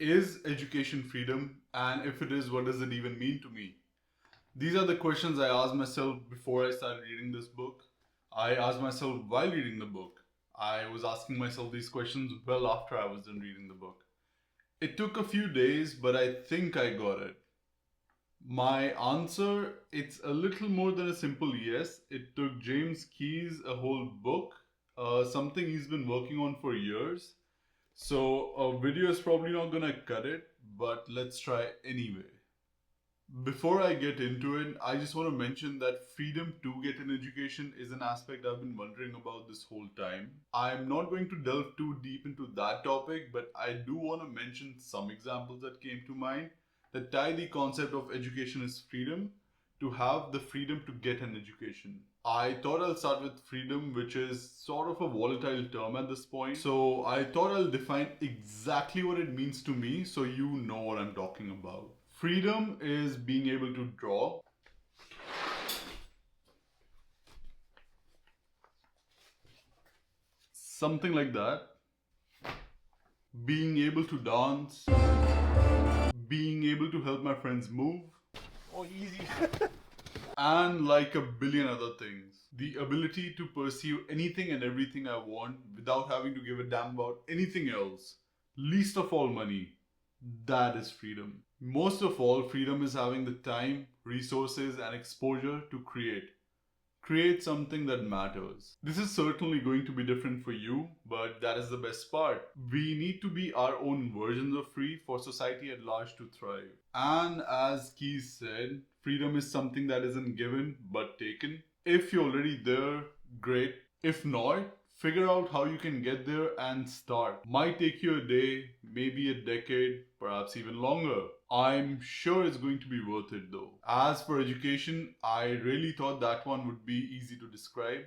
Is education freedom? And if it is, what does it even mean to me? These are the questions I asked myself before I started reading this book. I asked myself while reading the book. I was asking myself these questions well after I was done reading the book. It took a few days, but I think I got it. My answer, it's a little more than a simple yes. It took James Keyes a whole book, something he's been working on for years. So a video is probably not gonna cut it, but let's try anyway. Before I get into it, I just want to mention that freedom to get an education is an aspect I've been wondering about this whole time. I'm not going to delve too deep into that topic, but I do want to mention some examples that came to mind that tie the concept of education as freedom to have the freedom to get an education. I thought I'll start with freedom, which is sort of a volatile term at this point. So I thought I'll define exactly what it means to me so you know what I'm talking about. Freedom is being able to draw, something like that, being able to dance, being able to help my friends move, Oh, easy. and like a billion other things. The ability to pursue anything and everything I want without having to give a damn about anything else, least of all money. That is freedom. Most of all, freedom is having the time, resources, and exposure to create. Create something that matters. This is certainly going to be different for you, but that is the best part. We need to be our own versions of free for society at large to thrive. And as Keys said, freedom is something that isn't given but taken. If you're already there, great. If not, figure out how you can get there and start. Might take you a day, maybe a decade, perhaps even longer. I'm sure it's going to be worth it though. As for education, I really thought that one would be easy to describe,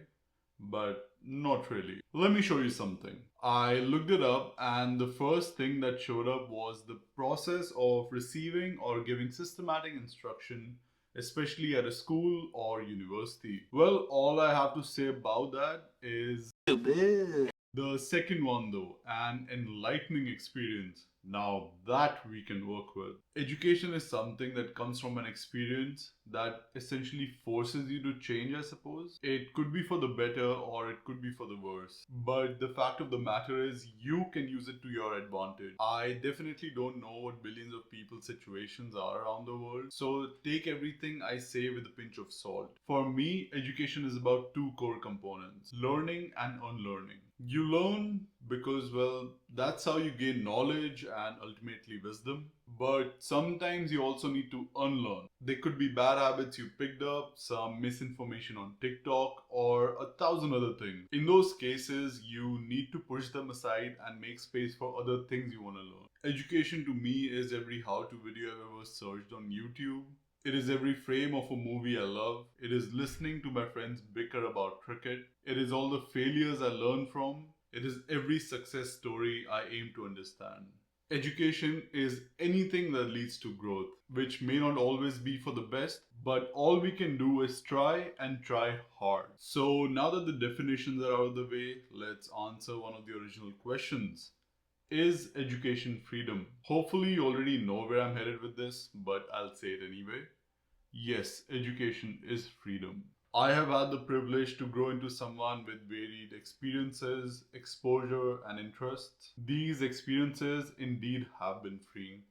but not really. Let me show you something. I looked it up, and the first thing that showed up was the process of receiving or giving systematic instruction, especially at a school or university. Well, all I have to say about that is Stupid. the second one though, an enlightening experience. Now that we can work with. Education is something that comes from an experience that essentially forces you to change, I suppose. It could be for the better or it could be for the worse. But the fact of the matter is, you can use it to your advantage. I definitely don't know what billions of people's situations are around the world, so take everything I say with a pinch of salt. For me, education is about two core components: learning and unlearning. You learn because, well, that's how you gain knowledge and ultimately wisdom. But sometimes you also need to unlearn. There could be bad habits you picked up, some misinformation on TikTok, or a thousand other things. In those cases, you need to push them aside and make space for other things you want to learn. Education to me is every how-to video I've ever searched on YouTube. It is every frame of a movie I love. It is listening to my friends bicker about cricket. It is all the failures I learn from. It is every success story I aim to understand. Education is anything that leads to growth, which may not always be for the best, but all we can do is try and try hard. So now that the definitions are out of the way, let's answer one of the original questions. Is education freedom? Hopefully you already know where I'm headed with this, but I'll say it anyway. Yes, education is freedom. I have had the privilege to grow into someone with varied experiences, exposure, and interests. These experiences indeed have been freeing,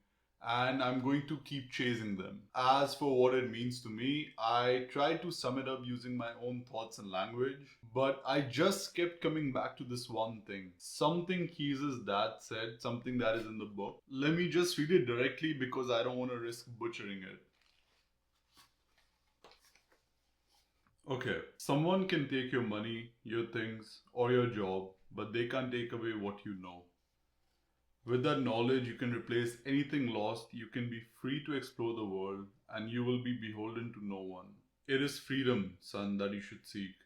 and I'm going to keep chasing them. As for what it means to me, I tried to sum it up using my own thoughts and language, but I just kept coming back to this one thing. Something Keyes' dad said, something that is in the book. Let me just read it directly because I don't want to risk butchering it. Okay, someone can take your money, your things, or your job, but they can't take away what you know. With that knowledge, you can replace anything lost, you can be free to explore the world, and you will be beholden to no one. It is freedom, son, that you should seek.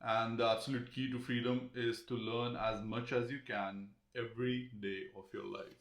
And the absolute key to freedom is to learn as much as you can every day of your life.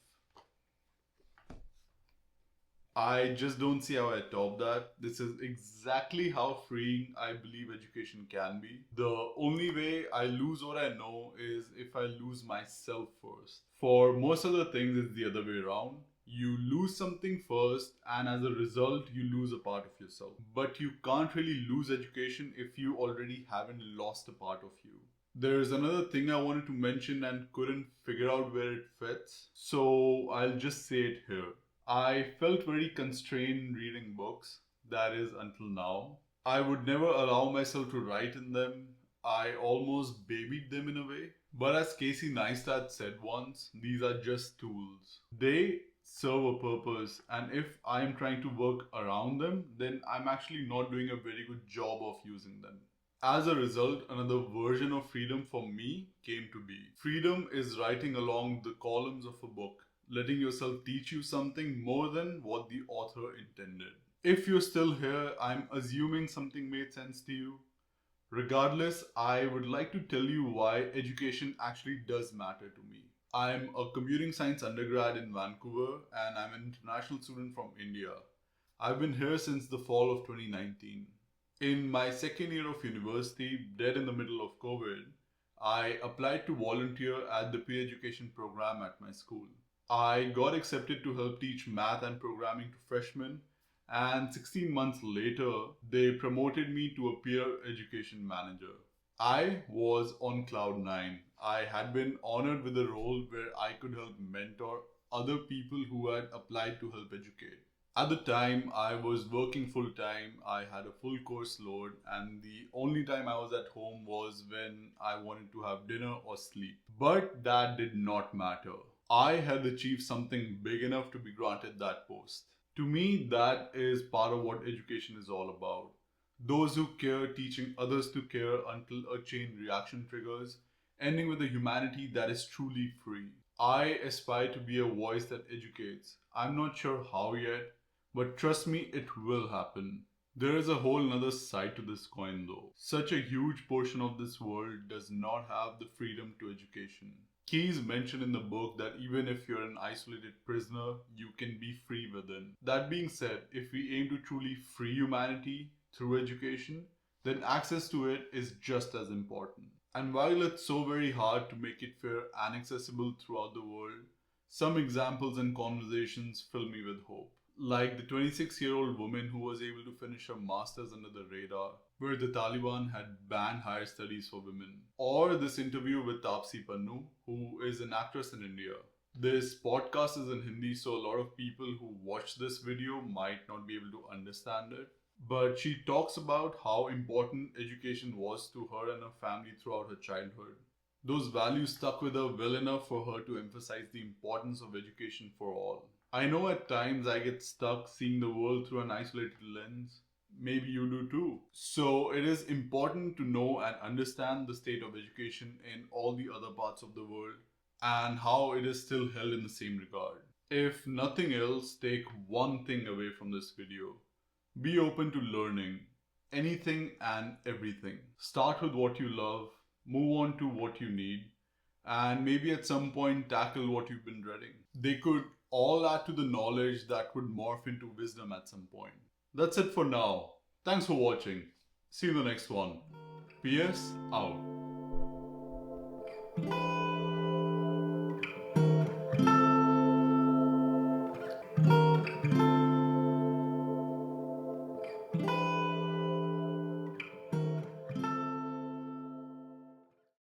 I just don't see how I top that. This is exactly how freeing I believe education can be. The only way I lose what I know is if I lose myself first. For most other things, it's the other way around. You lose something first, and as a result, you lose a part of yourself. But you can't really lose education if you already haven't lost a part of you. There's another thing I wanted to mention and couldn't figure out where it fits, so I'll just say it here. I felt very constrained reading books, that is, until now. I would never allow myself to write in them. I almost babied them in a way. But as Casey Neistat said once, these are just tools. They serve a purpose, and if I'm trying to work around them, then I'm actually not doing a very good job of using them. As a result, another version of freedom for me came to be. Freedom is writing along the columns of a book, letting yourself teach you something more than what the author intended. If you're still here, I'm assuming something made sense to you. Regardless, I would like to tell you why education actually does matter to me. I'm a computing science undergrad in Vancouver and I'm an international student from India. I've been here since the fall of 2019. In my second year of university, dead in the middle of COVID, I applied to volunteer at the peer education program at my school. I got accepted to help teach math and programming to freshmen, and 16 months later, they promoted me to a peer education manager. I was on cloud nine. I had been honored with a role where I could help mentor other people who had applied to help educate. At the time, I was working full time, I had a full course load, and the only time I was at home was when I wanted to have dinner or sleep. But that did not matter. I had achieved something big enough to be granted that post. To me, that is part of what education is all about. Those who care teaching others to care until a chain reaction triggers, ending with a humanity that is truly free. I aspire to be a voice that educates. I'm not sure how yet, but trust me, it will happen. There is a whole nother side to this coin though. Such a huge portion of this world does not have the freedom to education. Keyes mentioned in the book that even if you're an isolated prisoner, you can be free within. That being said, if we aim to truly free humanity through education, then access to it is just as important. And while it's so very hard to make it fair and accessible throughout the world, some examples and conversations fill me with hope. Like the 26-year-old woman who was able to finish her master's under the radar, where the Taliban had banned higher studies for women. Or this interview with Taapsee Pannu, who is an actress in India. This podcast is in Hindi, so a lot of people who watch this video might not be able to understand it. But she talks about how important education was to her and her family throughout her childhood. Those values stuck with her well enough for her to emphasize the importance of education for all. I know at times I get stuck seeing the world through an isolated lens. Maybe you do too. So it is important to know and understand the state of education in all the other parts of the world and how it is still held in the same regard. If nothing else, take one thing away from this video. Be open to learning anything and everything. Start with what you love, move on to what you need, and maybe at some point tackle what you've been dreading. They could all add to the knowledge that would morph into wisdom at some point. That's it for now. Thanks for watching. See you in the next one. PS out.